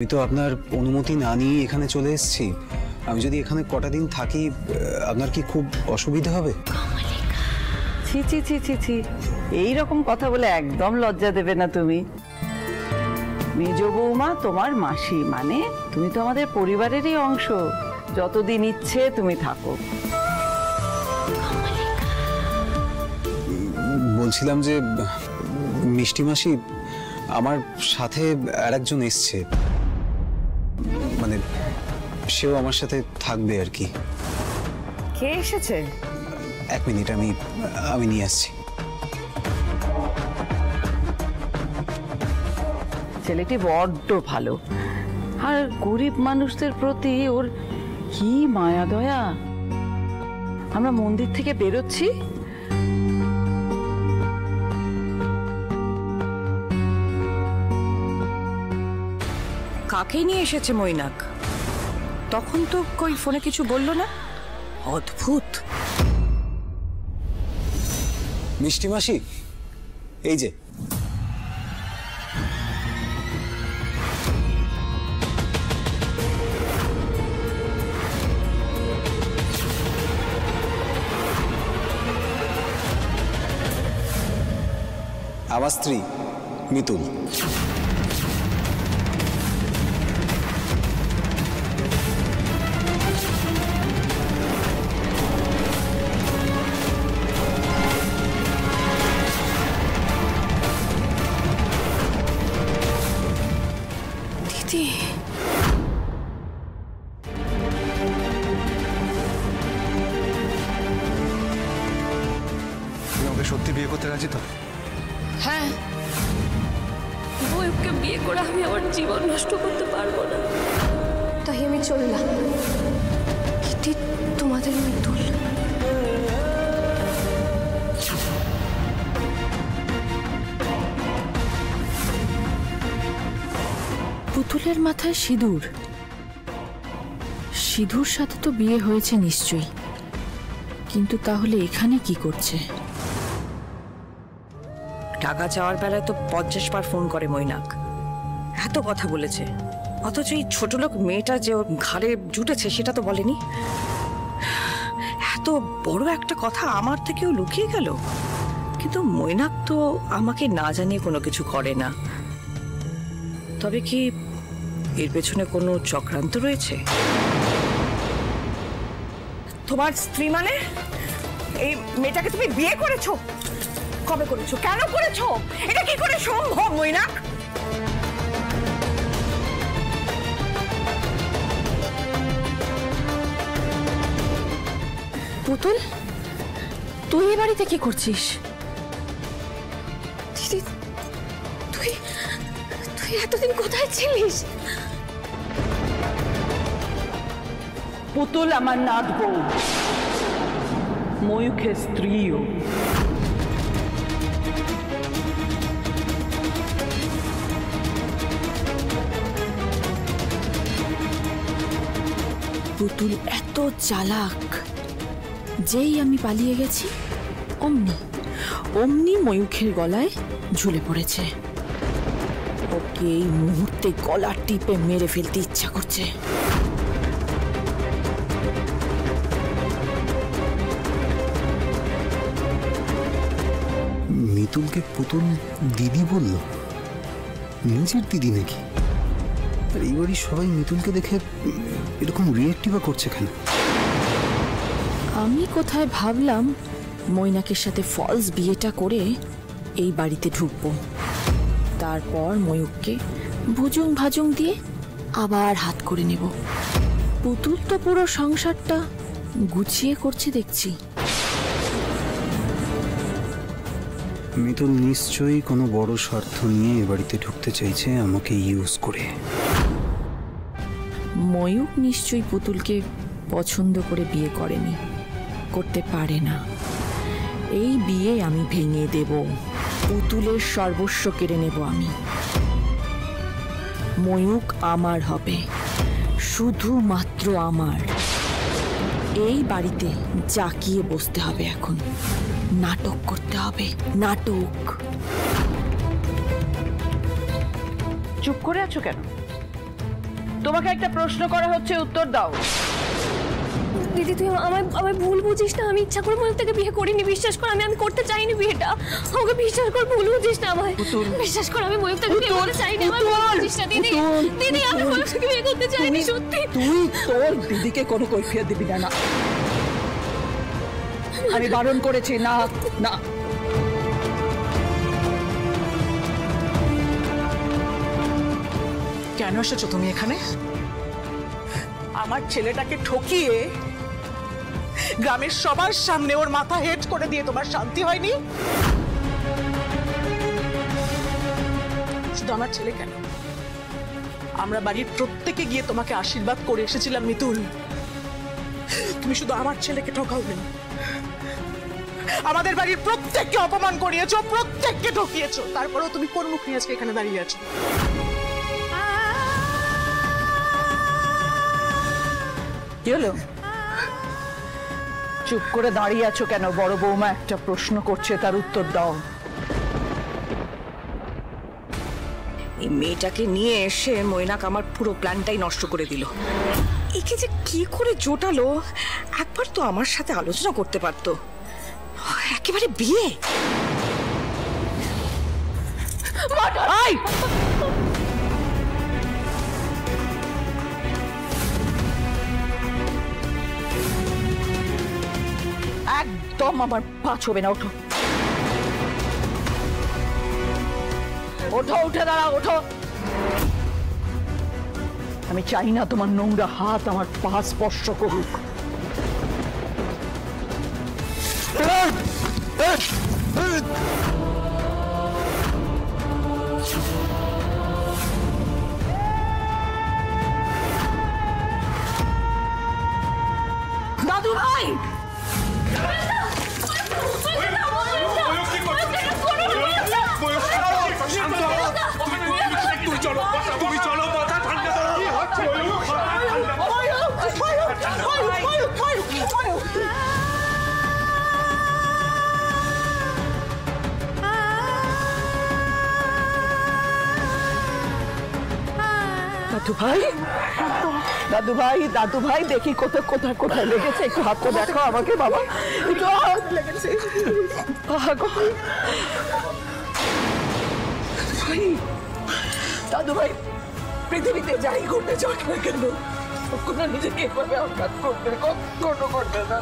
আমি তো আপনার অনুমতি না নিয়ে এখানে চলে এসেছি। আমি যদি এখানে কটা দিন থাকি আপনার কি খুব অসুবিধা হবে? ছি ছি ছি ছি ছি, এইরকম কথা বলে একদম লজ্জা দেবে না তুমি। মেজ বৌমা তোমার মাসি, মানে তুমি তো আমাদের পরিবারেরই অংশ। যতদিন ইচ্ছে তুমি থাকো। বলছিলাম যে মিষ্টি মাসি, আমার সাথে আর একজন এসছে, মানে সেও আমার সাথে থাকবে আর কি। কে এসেছে? এক মিনিট, আমি নিয়ে আসছি। ছেলেটি বড্ড ভালো, আর গরিব মানুষদের প্রতি ওর কি মায়া দয়া। আমরা মন্দির থেকে বেরোচ্ছি, কাকে নিয়ে এসেছে মৈনাক? তখন তো কই ফোনে কিছু বললো না। অদ্ভুত। মিষ্টি মাসি, এই যে আমার স্ত্রী মিতুল। দিদি, তুমি আমাকে সত্যি বিয়ে করতে রাজি তো? হ্যাঁ, ময়ূরকে বিয়ে করে আমি আমার জীবন নষ্ট করতে পারবো না, তাই আমি চললাম। এটি তোমাদের মিতুল। পুতুলের মাথায় সিঁদুর, সিঁদুর সাথে তো বিয়ে হয়েছে নিশ্চয়ই, কিন্তু তাহলে এখানে কি করছে? টাকা চাওয়ার বেলায় তো 50 বার ফোন করে মৈনাক, এত কথা বলেছে, অথচ এই ছোট লোক মেয়েটা যে ওর ঘাড়ে জুটেছে সেটা তো বলেনি। এত বড় একটা কথা আমার থেকেও লুকিয়ে গেল। কিন্তু মৈনাক তো আমাকে না জানিয়ে কোনো কিছু করে না। তবে কি এর পেছনে কোনো চক্রান্ত রয়েছে? তোমার স্ত্রী মানে এই মেয়েটাকে তুমি বিয়ে করেছো? কবে করেছো? কেন করেছো? এটা কি করে সম্ভব মৈনাক? পুতুল, তুই এ বাড়িতে কি করছিস? দিদি, তুই এতদিন কোথায় ছিলিস? পুতুল আমার নাথ বউ, ময়ূখের স্ত্রীও। পুতুল এত চালাক, যেই আমি পালিয়ে গেছি অমনি ময়ূখের গলায় ঝুলে পড়েছে। ওকে এই মুহূর্তে গলা টিপে মেরে ফেলতে ইচ্ছা করছে। মিতুলকে পুতুল দিদি বলল? নিজের দিদি নাকি? আর এই বাড়ির সবাই মিতুলকে দেখে এরকম রিয়েক্টিভা করছে কেন? আমি কোথায় ভাবলাম মৈনাকের সাথে ফলস বিয়েটা করে এই বাড়িতে ঢুকবো, তারপর ময়ূককে ভুজুং ভাজুং দিয়ে আবার হাত করে নেব। পুতুল তো পুরো সংসারটা গুছিয়ে করছে দেখছি। মিতুল নিশ্চয়ই কোনো বড় স্বার্থ নিয়ে এ বাড়িতে ঢুকতে চাইছে, আমাকে ইউজ করে। ময়ূক নিশ্চয়ই পুতুলকে পছন্দ করে বিয়ে করেনি, করতে পারে না। এই বিয়ে আমি ভেঙে দেব, পুতুলের সর্বস্ব কেড়ে নেব আমি। ময়ূক আমার হবে, শুধুমাত্র আমার। এই বাড়িতে জাকিয়ে বসতে হবে এখন, নাটক করতে হবে, নাটক। চুপ করে আছো কেন? তোমাকে একটা প্রশ্ন করা হচ্ছে, উত্তর দাও। দিদি তুই আমায় ভুল বুঝিস না, আমি ইচ্ছা করে ময়ূক থেকে বিয়ে করিনি, বিশ্বাস কর। আমি করতে চাইনি বিয়েটা, আমাকে বিশ্বাস কর, ভুল বুঝিস না আমায়, বিশ্বাস কর। আমি ময়ূক থেকে বিয়ে করতে চাইনি, আমায় ভুল বুঝিস না দিদি। দিদি আমি ময়ূক থেকে বিয়ে করতে চাইনি, সত্যি। তুই তোর দিদিকে কোনো কৈফিয়ত দিবি না। না, আমি বারণ করেছি। না না, কেন এসেছো তুমি এখানে? আমার ছেলেটাকে ঠকিয়ে গ্রামের সবার সামনে ওর মাথা হেট করে দিয়ে তোমার শান্তি হয়নি? শুধু আমার ছেলে কেন, আমরা বাড়ির প্রত্যেকে গিয়ে তোমাকে আশীর্বাদ করে এসেছিলাম মিতুল। তুমি শুধু আমার ছেলেকে ঠকাওনি, আমাদের বাড়ির প্রত্যেককে অপমান করিয়েছো, প্রত্যেককে ঠকিয়েছো। তারপরেও তুমি কোন মুখ নিয়ে আজকে এখানে দাঁড়িয়ে আছো? কি হলো? চুপ করে দাঁড়িয়ে আছো কেন? বড় বৌমা একটা প্রশ্ন করছে, তার উত্তর দাও। এই মেয়েটাকে নিয়ে এসে মৈনাক আমার পুরো প্ল্যানটাই নষ্ট করে দিল। একে যে কি করে জোটালো, একবার তো আমার সাথে আলোচনা করতে পারতো। একেবারে বিয়ে। একদম আমার পা ছবে না। ওঠো ওঠো, উঠে দাঁড়াও, ওঠো। আমি চাই না তোমার নোংরা হাত আমার পা স্পর্শ করুক। দাদু ভাই, দাদু ভাই, দাদু ভাই, দাদু ভাই, দেখি কোথায় কোথায় কোথায় লেগেছে, একটু হাতটা দেখো আমাকে বাবা, একটু হাত লেগেছে। দাদু ভাই, পৃথিবীতে যাই ঘটে যাক না কেন, কখনো নিজেকে এভাবে আঘাত করবে, কখনো করবে না।